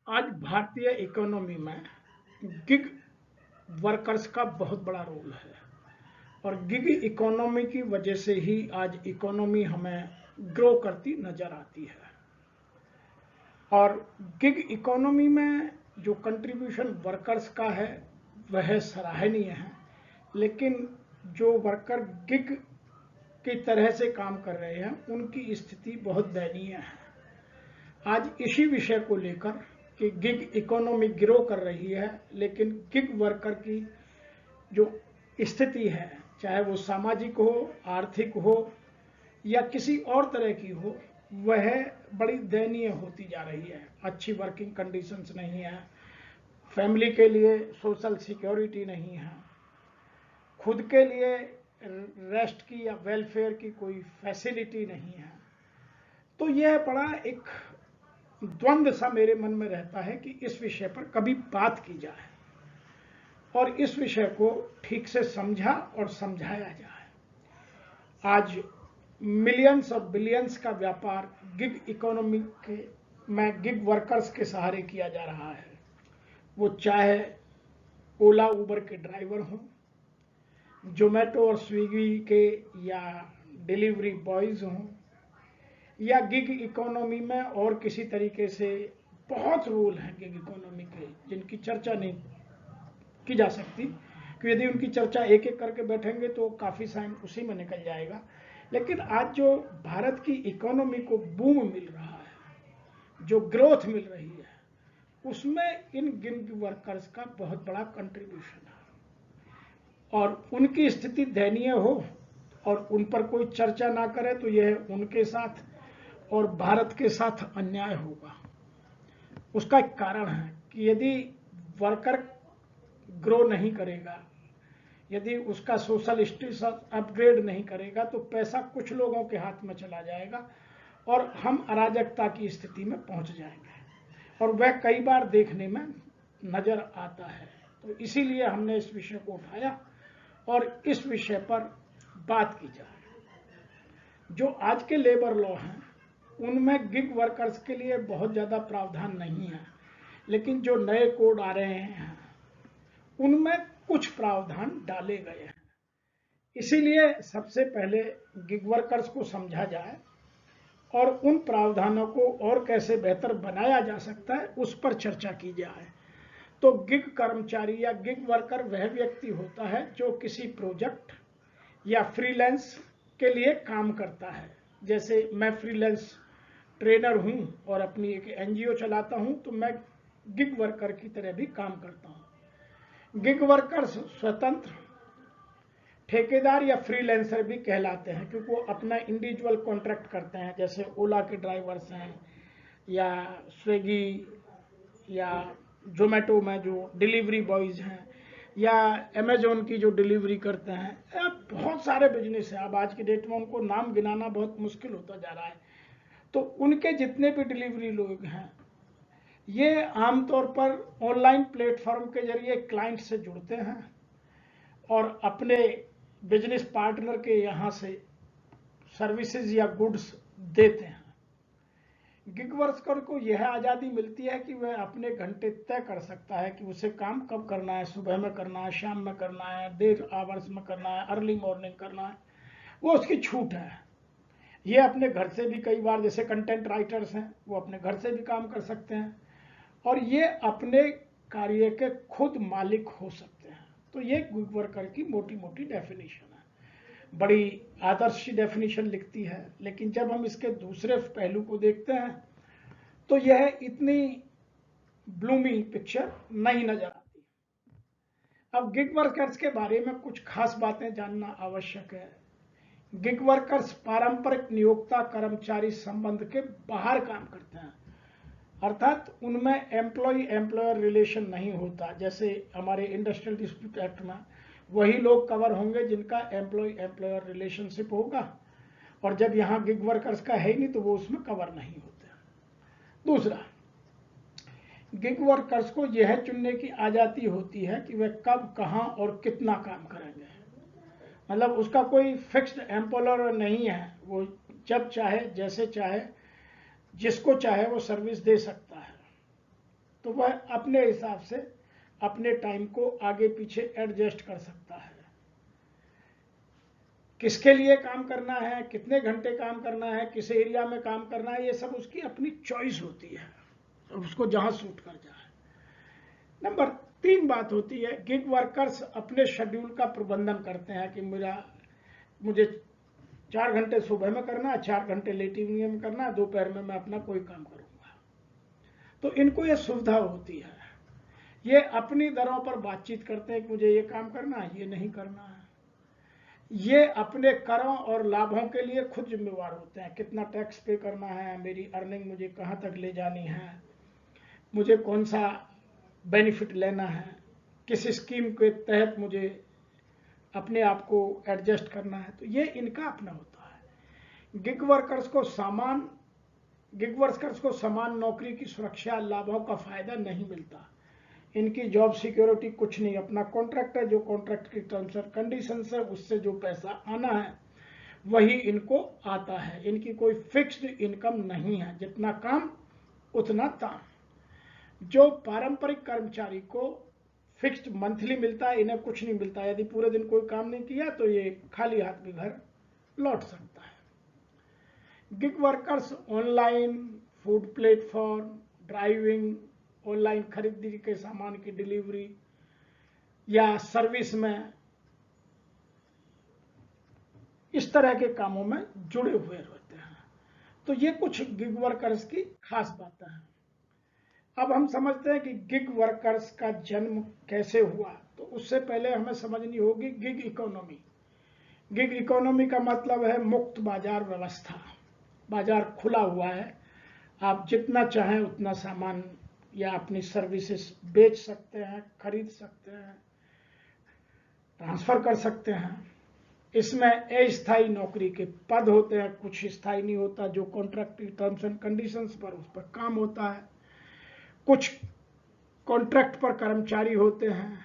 आज भारतीय इकोनॉमी में गिग वर्कर्स का बहुत बड़ा रोल है और गिग इकोनॉमी की वजह से ही आज इकोनॉमी हमें ग्रो करती नजर आती है। और गिग इकोनॉमी में जो कंट्रीब्यूशन वर्कर्स का है वह सराहनीय है, लेकिन जो वर्कर गिग की तरह से काम कर रहे हैं उनकी स्थिति बहुत दयनीय है। आज इसी विषय को लेकर कि गिग इकोनॉमी ग्रो कर रही है, लेकिन गिग वर्कर की जो स्थिति है, चाहे वो सामाजिक हो, आर्थिक हो या किसी और तरह की हो, वह बड़ी दयनीय होती जा रही है। अच्छी वर्किंग कंडीशंस नहीं है, फैमिली के लिए सोशल सिक्योरिटी नहीं है, खुद के लिए रेस्ट की या वेलफेयर की कोई फैसिलिटी नहीं है। तो यह बड़ा एक द्वंद्व सा मेरे मन में रहता है कि इस विषय पर कभी बात की जाए और इस विषय को ठीक से समझा और समझाया जाए। आज मिलियंस और बिलियंस का व्यापार गिग इकोनॉमी के में गिग वर्कर्स के सहारे किया जा रहा है। वो चाहे ओला उबर के ड्राइवर हों, जोमेटो और स्विगी के या डिलीवरी बॉयज हों, या गिग इकोनॉमी में और किसी तरीके से बहुत रोल हैं गिग इकोनॉमी के जिनकी चर्चा नहीं की जा सकती, कि यदि उनकी चर्चा एक एक करके बैठेंगे तो काफ़ी टाइम उसी में निकल जाएगा। लेकिन आज जो भारत की इकोनॉमी को बूम मिल रहा है, जो ग्रोथ मिल रही है, उसमें इन गिग वर्कर्स का बहुत बड़ा कंट्रीब्यूशन है और उनकी स्थिति दयनीय हो और उन पर कोई चर्चा ना करे तो यह उनके साथ और भारत के साथ अन्याय होगा। उसका एक कारण है कि यदि वर्कर ग्रो नहीं करेगा, यदि उसका सोशल स्टेटस अपग्रेड नहीं करेगा, तो पैसा कुछ लोगों के हाथ में चला जाएगा और हम अराजकता की स्थिति में पहुंच जाएंगे, और वह कई बार देखने में नजर आता है। तो इसीलिए हमने इस विषय को उठाया और इस विषय पर बात की जाए। जो आज के लेबर लॉ हैं उनमें गिग वर्कर्स के लिए बहुत ज़्यादा प्रावधान नहीं है, लेकिन जो नए कोड आ रहे हैं उनमें कुछ प्रावधान डाले गए हैं। इसीलिए सबसे पहले गिग वर्कर्स को समझा जाए और उन प्रावधानों को और कैसे बेहतर बनाया जा सकता है उस पर चर्चा की जाए। तो गिग कर्मचारी या गिग वर्कर वह व्यक्ति होता है जो किसी प्रोजेक्ट या फ्रीलांस के लिए काम करता है। जैसे मैं फ्रीलांस ट्रेनर हूं और अपनी एक एनजीओ चलाता हूं, तो मैं गिग वर्कर की तरह भी काम करता हूं। गिग वर्कर्स स्वतंत्र, ठेकेदार या फ्रीलांसर भी कहलाते हैं, क्योंकि वो अपना इंडिविजुअल कॉन्ट्रैक्ट करते हैं। जैसे ओला के ड्राइवर्स हैं या स्विगी या जोमेटो में जो डिलीवरी बॉयज हैं या अमेजोन की जो डिलीवरी करते हैं, बहुत सारे बिजनेस हैं। अब आज की डेट में उनको नाम गिनाना बहुत मुश्किल होता जा रहा है। तो उनके जितने भी डिलीवरी लोग हैं, ये आमतौर पर ऑनलाइन प्लेटफॉर्म के जरिए क्लाइंट से जुड़ते हैं और अपने बिजनेस पार्टनर के यहाँ से सर्विसेज या गुड्स देते हैं। गिग वर्कर को यह आज़ादी मिलती है कि वह अपने घंटे तय कर सकता है कि उसे काम कब करना है, सुबह में करना है, शाम में करना है, देर आवर्स में करना है, अर्ली मॉर्निंग करना है, वो उसकी छूट है। ये अपने घर से भी, कई बार जैसे कंटेंट राइटर्स हैं वो अपने घर से भी काम कर सकते हैं और ये अपने कार्य के खुद मालिक हो सकते हैं। तो ये गिग वर्कर की मोटी मोटी डेफिनेशन है। बड़ी आदर्श डेफिनेशन लिखती है, लेकिन जब हम इसके दूसरे पहलू को देखते हैं तो यह इतनी ब्लूमी पिक्चर नहीं नजर आती। अब गिग वर्कर्स के बारे में कुछ खास बातें जानना आवश्यक है। गिग वर्कर्स पारंपरिक नियोक्ता कर्मचारी संबंध के बाहर काम करते हैं, अर्थात उनमें एम्प्लॉय एम्प्लॉयर रिलेशन नहीं होता। जैसे हमारे इंडस्ट्रियल डिस्प्यूट एक्ट में वही लोग कवर होंगे जिनका एम्प्लॉय एम्प्लॉयर रिलेशनशिप होगा, और जब यहाँ गिग वर्कर्स का है ही नहीं तो वो उसमें कवर नहीं होते। दूसरा, गिग वर्कर्स को यह चुनने की आज़ादी होती है कि वह कब, कहाँ और कितना काम करेंगे। मतलब उसका कोई फिक्स्ड एम्प्लॉयर नहीं है, वो जब चाहे, जैसे चाहे, जिसको चाहे वो सर्विस दे सकता है। तो वह अपने हिसाब से अपने टाइम को आगे पीछे एडजस्ट कर सकता है। किसके लिए काम करना है, कितने घंटे काम करना है, किस एरिया में काम करना है, ये सब उसकी अपनी चॉइस होती है, उसको जहां सूट कर जाए। नंबर 3 बात होती है, गिग वर्कर्स अपने शेड्यूल का प्रबंधन करते हैं कि मुझे 4 घंटे सुबह में करना है, 4 घंटे लेट इवनिंग में करना है, दोपहर में मैं अपना कोई काम करूंगा। तो इनको ये सुविधा होती है, ये अपनी दरों पर बातचीत करते हैं कि मुझे ये काम करना है, ये नहीं करना है। ये अपने करों और लाभों के लिए खुद जिम्मेवार होते हैं, कितना टैक्स पे करना है, मेरी अर्निंग मुझे कहां तक ले जानी है, मुझे कौन सा बेनिफिट लेना है, किस स्कीम के तहत मुझे अपने आप को एडजस्ट करना है। तो ये इनका अपना होता है। गिग वर्कर्स को समान नौकरी की सुरक्षा लाभों का फायदा नहीं मिलता। इनकी जॉब सिक्योरिटी कुछ नहीं, अपना कॉन्ट्रैक्ट है, जो कॉन्ट्रैक्ट की टर्म्स और कंडीशंस है उससे जो पैसा आना है वही इनको आता है। इनकी कोई फिक्स्ड इनकम नहीं है, जितना काम उतना दाम। जो पारंपरिक कर्मचारी को फिक्स्ड मंथली मिलता है, इन्हें कुछ नहीं मिलता। यदि पूरे दिन कोई काम नहीं किया तो ये खाली हाथ भी घर लौट सकता है। Gig workers online food platform, driving, online खरीदी के सामान की डिलीवरी या सर्विस में, इस तरह के कामों में जुड़े हुए रहते हैं। तो ये कुछ गिग वर्कर्स की खास बातें हैं। अब हम समझते हैं कि गिग वर्कर्स का जन्म कैसे हुआ। तो उससे पहले हमें समझनी होगी गिग इकोनॉमी। गिग इकोनॉमी का मतलब है मुक्त बाजार व्यवस्था। बाजार खुला हुआ है, आप जितना चाहें उतना सामान या अपनी सर्विसेज बेच सकते हैं, खरीद सकते हैं, ट्रांसफर कर सकते हैं। इसमें अस्थायी नौकरी के पद होते हैं, कुछ स्थायी नहीं होता, जो कॉन्ट्रैक्ट की टर्म्स एंड कंडीशंस पर उस पर काम होता है। कुछ कॉन्ट्रैक्ट पर कर्मचारी होते हैं।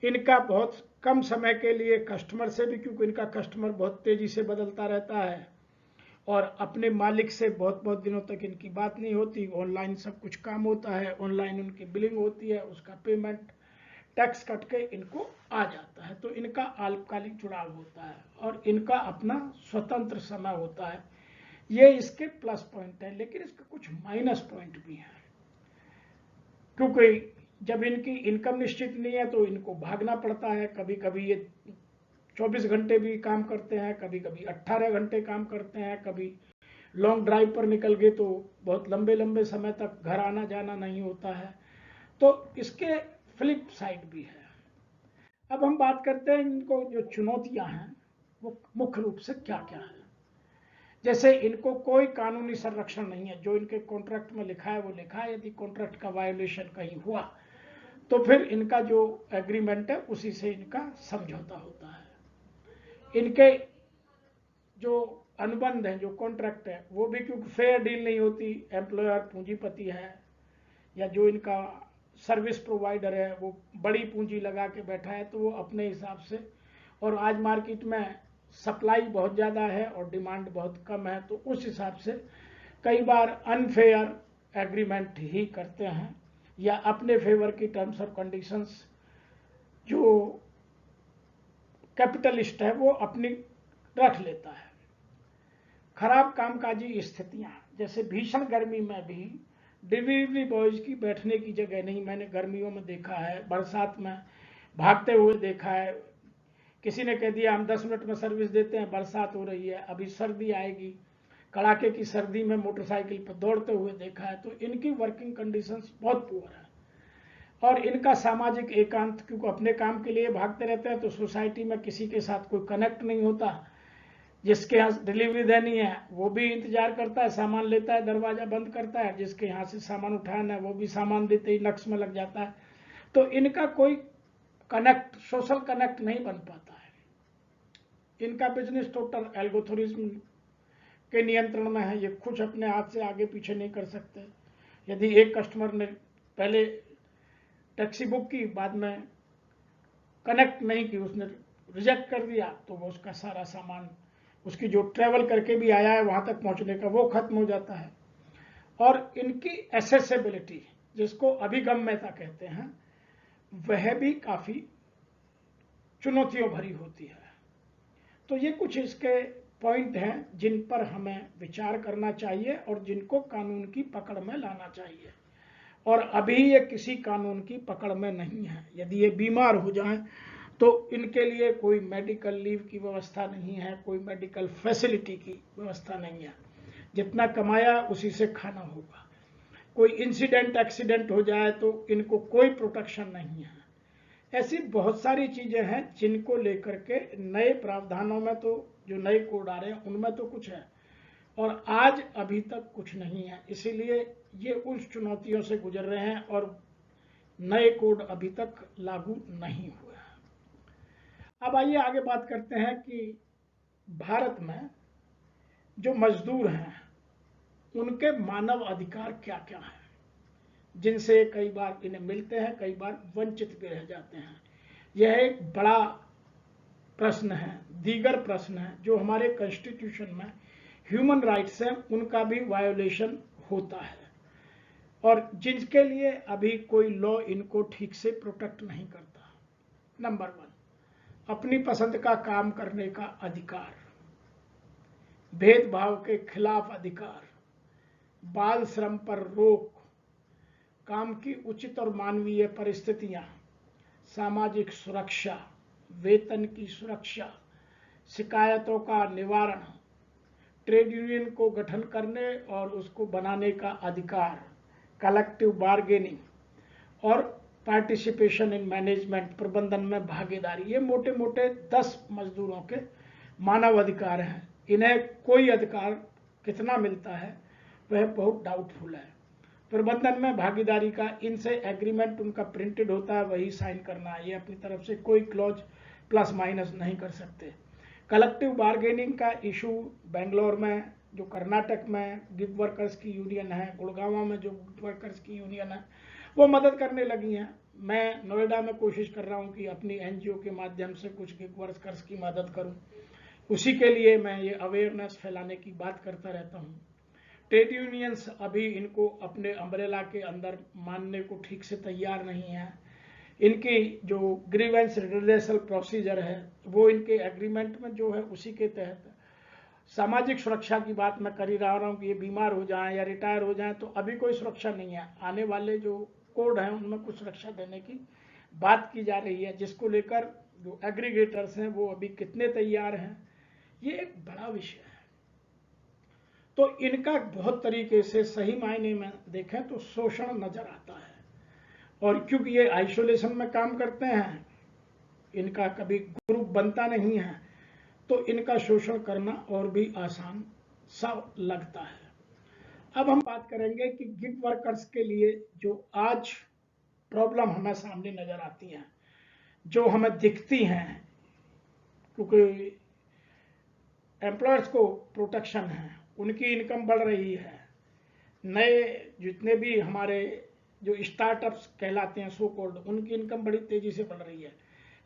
इनका बहुत कम समय के लिए कस्टमर से भी, क्योंकि इनका कस्टमर बहुत तेजी से बदलता रहता है और अपने मालिक से बहुत बहुत दिनों तक इनकी बात नहीं होती। ऑनलाइन सब कुछ काम होता है, ऑनलाइन उनकी बिलिंग होती है, उसका पेमेंट टैक्स कट के इनको आ जाता है। तो इनका अल्पकालिक जुड़ाव होता है और इनका अपना स्वतंत्र समय होता है। ये इसके प्लस पॉइंट है, लेकिन इसके कुछ माइनस पॉइंट भी हैं, क्योंकि जब इनकी इनकम निश्चित नहीं है तो इनको भागना पड़ता है। कभी कभी ये 24 घंटे भी काम करते हैं, कभी कभी 18 घंटे काम करते हैं, कभी लॉन्ग ड्राइव पर निकल गए तो बहुत लंबे लंबे समय तक घर आना जाना नहीं होता है। तो इसके फ्लिप साइड भी है। अब हम बात करते हैं इनको जो चुनौतियां हैं वो मुख्य रूप से क्या क्या है। जैसे इनको कोई कानूनी संरक्षण नहीं है, जो इनके कॉन्ट्रैक्ट में लिखा है वो लिखा है। यदि कॉन्ट्रैक्ट का वायोलेशन कहीं हुआ तो फिर इनका जो एग्रीमेंट है उसी से इनका समझौता होता है। इनके जो अनुबंध है, जो कॉन्ट्रैक्ट है, वो भी क्योंकि फेयर डील नहीं होती, एम्प्लॉयर पूंजीपति है या जो इनका सर्विस प्रोवाइडर है वो बड़ी पूंजी लगा के बैठा है, तो वो अपने हिसाब से, और आज मार्केट में सप्लाई बहुत ज़्यादा है और डिमांड बहुत कम है, तो उस हिसाब से कई बार अनफेयर एग्रीमेंट ही करते हैं या अपने फेवर की टर्म्स और कंडीशंस जो कैपिटलिस्ट है वो अपनी रख लेता है। खराब कामकाजी स्थितियां, जैसे भीषण गर्मी में भी डिलीवरी बॉयज की बैठने की जगह नहीं। मैंने गर्मियों में देखा है, बरसात में भागते हुए देखा है। किसी ने कह दिया हम 10 मिनट में सर्विस देते हैं, बरसात हो रही है, अभी सर्दी आएगी, कड़ाके की सर्दी में मोटरसाइकिल पर दौड़ते हुए देखा है। तो इनकी वर्किंग कंडीशंस बहुत पुअर है और इनका सामाजिक एकांत, क्योंकि अपने काम के लिए भागते रहते हैं तो सोसाइटी में किसी के साथ कोई कनेक्ट नहीं होता। जिसके यहाँ डिलीवरी देनी है वो भी इंतजार करता है, सामान लेता है, दरवाजा बंद करता है, जिसके यहाँ से सामान उठाना है वो भी सामान देते ही नक्श में लग जाता है। तो इनका कोई कनेक्ट, सोशल कनेक्ट नहीं बन पाता है। इनका बिजनेस टोटल एल्गोरिथम के नियंत्रण में है, ये कुछ अपने हाथ से आगे पीछे नहीं कर सकते। यदि एक कस्टमर ने पहले टैक्सी बुक की, बाद में कनेक्ट नहीं की, उसने रिजेक्ट कर दिया, तो वो उसका सारा सामान, उसकी जो ट्रैवल करके भी आया है वहां तक पहुंचने का, वो खत्म हो जाता है। और इनकी एसेसिबिलिटी, जिसको अभिगम्यता कहते हैं, वह भी काफी चुनौतियों भरी होती है। तो ये कुछ इसके पॉइंट हैं जिन पर हमें विचार करना चाहिए और जिनको कानून की पकड़ में लाना चाहिए। और अभी ये किसी कानून की पकड़ में नहीं है। यदि ये बीमार हो जाएं तो इनके लिए कोई मेडिकल लीव की व्यवस्था नहीं है, कोई मेडिकल फैसिलिटी की व्यवस्था नहीं है। जितना कमाया उसी से खाना होगा। कोई इंसिडेंट एक्सीडेंट हो जाए तो इनको कोई प्रोटेक्शन नहीं है। ऐसी बहुत सारी चीजें हैं जिनको लेकर के नए प्रावधानों में तो जो नए कोड आ रहे हैं उनमें तो कुछ है और आज अभी तक कुछ नहीं है। इसीलिए ये उस चुनौतियों से गुजर रहे हैं और नए कोड अभी तक लागू नहीं हुए हैं। अब आइए आगे बात करते हैं कि भारत में जो मजदूर हैं उनके मानव अधिकार क्या क्या हैं, जिनसे कई बार इन्हें मिलते हैं, कई बार वंचित भी रह जाते हैं। यह एक बड़ा प्रश्न है, दीगर प्रश्न है जो हमारे कॉन्स्टिट्यूशन में ह्यूमन राइट्स हैं उनका भी वायोलेशन होता है और जिनके लिए अभी कोई लॉ इनको ठीक से प्रोटेक्ट नहीं करता। नंबर 1, अपनी पसंद का काम करने का अधिकार, भेदभाव के खिलाफ अधिकार, बाल श्रम पर रोक, काम की उचित और मानवीय परिस्थितियां, सामाजिक सुरक्षा, वेतन की सुरक्षा, शिकायतों का निवारण, ट्रेड यूनियन को गठन करने और उसको बनाने का अधिकार, कलेक्टिव बार्गेनिंग और पार्टिसिपेशन इन मैनेजमेंट, प्रबंधन में भागीदारी। ये मोटे मोटे 10 मजदूरों के मानव अधिकार हैं। इन्हें कोई अधिकार कितना मिलता है वह बहुत डाउटफुल है। प्रबंधन में भागीदारी का इनसे एग्रीमेंट उनका प्रिंटेड होता है, वही साइन करना है। ये अपनी तरफ से कोई क्लॉज प्लस माइनस नहीं कर सकते। कलेक्टिव बार्गेनिंग का इशू बेंगलोर में, जो कर्नाटक में गिग वर्कर्स की यूनियन है, गुड़गांव में जो गिग वर्कर्स की यूनियन है, वो मदद करने लगी हैं। मैं नोएडा में कोशिश कर रहा हूँ कि अपनी एनजीओ के माध्यम से कुछ गिग वर्कर्स की मदद करूँ। उसी के लिए मैं ये अवेयरनेस फैलाने की बात करता रहता हूँ। ट्रेड यूनियंस अभी इनको अपने अम्ब्रेला के अंदर मानने को ठीक से तैयार नहीं है। इनकी जो ग्रीवेंस रिड्रेसल प्रोसीजर है वो इनके एग्रीमेंट में जो है उसी के तहत। सामाजिक सुरक्षा की बात मैं कर ही रहा हूँ कि ये बीमार हो जाएं या रिटायर हो जाएं तो अभी कोई सुरक्षा नहीं है। आने वाले जो कोड हैं उनमें कुछ सुरक्षा देने की बात की जा रही है, जिसको लेकर जो एग्रीगेटर्स हैं वो अभी कितने तैयार हैं, ये एक बड़ा विषय है। तो इनका बहुत तरीके से सही मायने में देखें तो शोषण नजर आता है और क्योंकि ये आइसोलेशन में काम करते हैं, इनका कभी ग्रुप बनता नहीं है, तो इनका शोषण करना और भी आसान सा लगता है। अब हम बात करेंगे कि गिग वर्कर्स के लिए जो आज प्रॉब्लम हमें सामने नजर आती हैं, जो हमें दिखती हैं, क्योंकि एम्प्लॉयर्स को प्रोटेक्शन है, उनकी इनकम बढ़ रही है, नए जितने भी हमारे जो स्टार्टअप्स कहलाते हैं सो कॉल्ड, उनकी इनकम बड़ी तेजी से बढ़ रही है,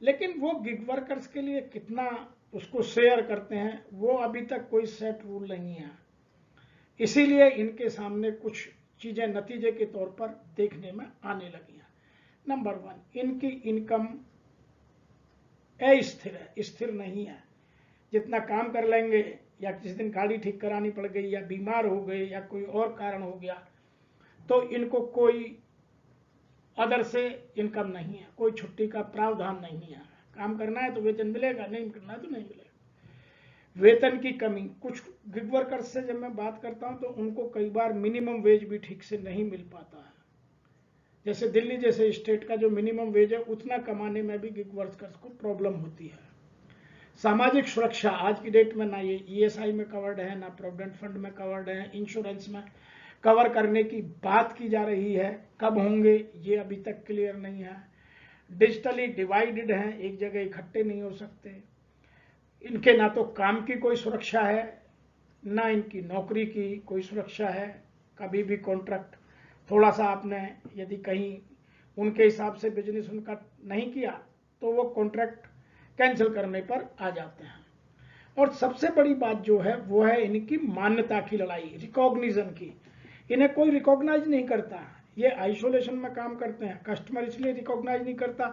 लेकिन वो गिग वर्कर्स के लिए कितना उसको शेयर करते हैं वो अभी तक कोई सेट रूल नहीं है। इसीलिए इनके सामने कुछ चीजें नतीजे के तौर पर देखने में आने लगी हैं। नंबर 1, इनकी इनकम अस्थिर है, स्थिर नहीं है। जितना काम कर लेंगे या किसी दिन गाड़ी ठीक करानी पड़ गई या बीमार हो गए या कोई और कारण हो गया तो इनको कोई अदर से इनकम नहीं है, कोई छुट्टी का प्रावधान नहीं है। काम करना है तो वेतन मिलेगा, नहीं करना है तो नहीं मिलेगा। वेतन की कमी, कुछ गिग वर्कर्स से जब मैं बात करता हूं तो उनको कई बार मिनिमम वेज भी ठीक से नहीं मिल पाता है। जैसे दिल्ली जैसे स्टेट का जो मिनिमम वेज है उतना कमाने में भी गिग वर्कर्स को प्रॉब्लम होती है। सामाजिक सुरक्षा आज की डेट में ना ये ईएसआई में कवर्ड है, ना प्रोविडेंट फंड में कवर्ड है, इंश्योरेंस में कवर करने की बात की जा रही है, कब होंगे ये अभी तक क्लियर नहीं है। डिजिटली डिवाइडेड हैं, एक जगह इकट्ठे नहीं हो सकते। इनके ना तो काम की कोई सुरक्षा है, ना इनकी नौकरी की कोई सुरक्षा है। कभी भी कॉन्ट्रैक्ट थोड़ा सा आपने यदि कहीं उनके हिसाब से बिजनेस उनका नहीं किया तो वो कॉन्ट्रैक्ट कैंसिल करने पर आ जाते हैं। और सबसे बड़ी बात जो है वो है इनकी मान्यता की लड़ाई, रिकॉग्निशन की। इन्हें कोई रिकॉग्नाइज नहीं करता। ये आइसोलेशन में काम करते हैं। कस्टमर इसलिए रिकॉग्नाइज नहीं करता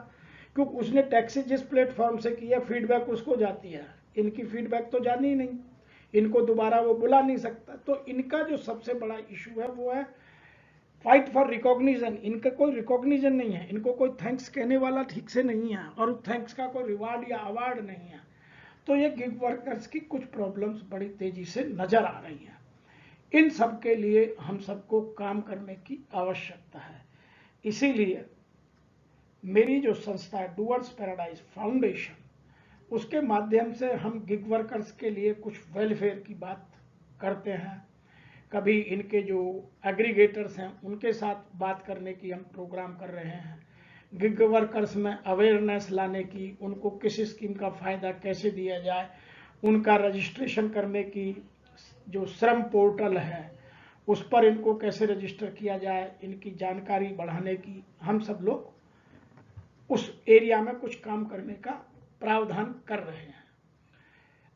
क्योंकि उसने टैक्सी जिस प्लेटफॉर्म से किया फीडबैक उसको जाती है, इनकी फीडबैक तो जानी ही नहीं, इनको दोबारा वो बुला नहीं सकता। तो इनका जो सबसे बड़ा इशू है वो है फाइट फॉर रिकॉग्निशन। इनका कोई रिकॉग्निशन नहीं है, इनको कोई थैंक्स कहने वाला ठीक से नहीं है और थैंक्स का कोई रिवार्ड या अवार्ड नहीं है। तो ये गिग वर्कर्स की कुछ प्रॉब्लम्स बड़ी तेजी से नजर आ रही हैं। इन सब के लिए हम सबको काम करने की आवश्यकता है। इसीलिए मेरी जो संस्था है डूअर्स पैराडाइज फाउंडेशन, उसके माध्यम से हम गिग वर्कर्स के लिए कुछ वेलफेयर की बात करते हैं। कभी इनके जो एग्रीगेटर्स हैं उनके साथ बात करने की हम प्रोग्राम कर रहे हैं। गिग वर्कर्स में अवेयरनेस लाने की, उनको किस स्कीम का फ़ायदा कैसे दिया जाए, उनका रजिस्ट्रेशन करने की, जो श्रम पोर्टल है उस पर इनको कैसे रजिस्टर किया जाए, इनकी जानकारी बढ़ाने की हम सब लोग उस एरिया में कुछ काम करने का प्रावधान कर रहे हैं।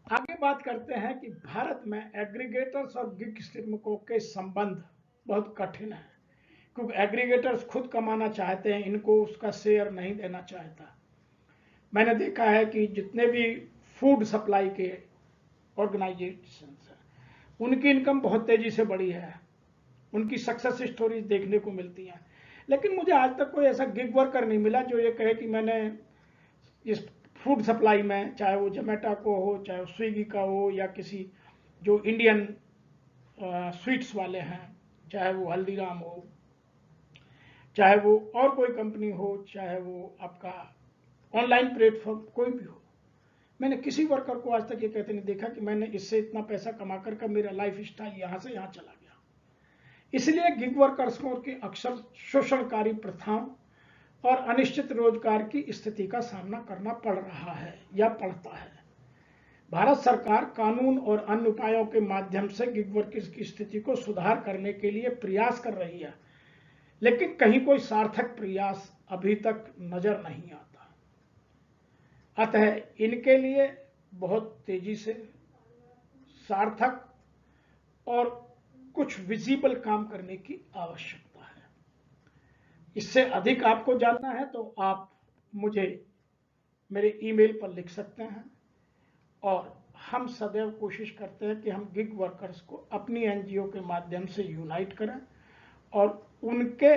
आगे बात करते हैं कि भारत में एग्रीगेटर्स और गिग श्रमिकों के संबंध बहुत कठिन है, क्योंकि एग्रीगेटर्स खुद कमाना चाहते हैं, इनको उसका शेयर नहीं देना चाहता। मैंने देखा है कि जितने भी फूड सप्लाई के ऑर्गेनाइजेशंस हैं उनकी इनकम बहुत तेजी से बढ़ी है, उनकी सक्सेस स्टोरीज देखने को मिलती हैं। लेकिन मुझे आज तक कोई ऐसा गिग वर्कर नहीं मिला जो ये कहे कि मैंने इस फूड सप्लाई में, चाहे वो जोमेटो को हो, चाहे वो स्विगी का हो, या किसी जो इंडियन स्वीट्स वाले हैं, चाहे वो हल्दीराम हो, चाहे वो और कोई कंपनी हो, चाहे वो आपका ऑनलाइन प्लेटफॉर्म कोई भी हो, मैंने किसी वर्कर को आज तक ये कहते नहीं देखा कि मैंने इससे इतना पैसा कमा कर मेरा लाइफ स्टाइल यहाँ से यहाँ चला गया। इसलिए गिग वर्कर्स को के अक्सर शोषणकारी प्रथाओं और अनिश्चित रोजगार की स्थिति का सामना करना पड़ रहा है या पड़ता है। भारत सरकार कानून और अन्य उपायों के माध्यम से गिग वर्कर्स की स्थिति को सुधार करने के लिए प्रयास कर रही है, लेकिन कहीं कोई सार्थक प्रयास अभी तक नजर नहीं आता। अतः इनके लिए बहुत तेजी से सार्थक और कुछ विजिबल काम करने की आवश्यकता है। इससे अधिक आपको जानना है तो आप मुझे मेरे ईमेल पर लिख सकते हैं, और हम सदैव कोशिश करते हैं कि हम गिग वर्कर्स को अपनी एनजीओ के माध्यम से यूनाइट करें और उनके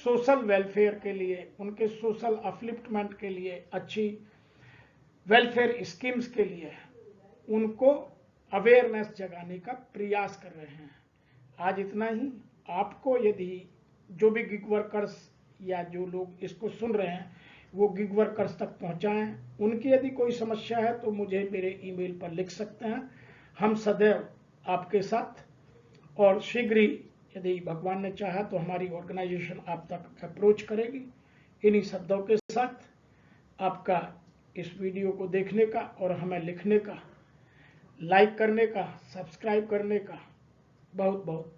सोशल वेलफेयर के लिए, उनके सोशल अपलिफ्टमेंट के लिए, अच्छी वेलफेयर स्कीम्स के लिए उनको अवेयरनेस जगाने का प्रयास कर रहे हैं। आज इतना ही। आपको यदि जो भी गिग वर्कर्स या जो लोग इसको सुन रहे हैं वो गिग वर्कर्स तक पहुंचाएं, उनकी यदि कोई समस्या है तो मुझे मेरे ईमेल पर लिख सकते हैं। हम सदैव आपके साथ, और शीघ्र ही यदि भगवान ने चाहा तो हमारी ऑर्गेनाइजेशन आप तक अप्रोच करेगी। इन्हीं शब्दों के साथ आपका इस वीडियो को देखने का और हमें लिखने का, लाइक करने का, सब्सक्राइब करने का बहुत बहुत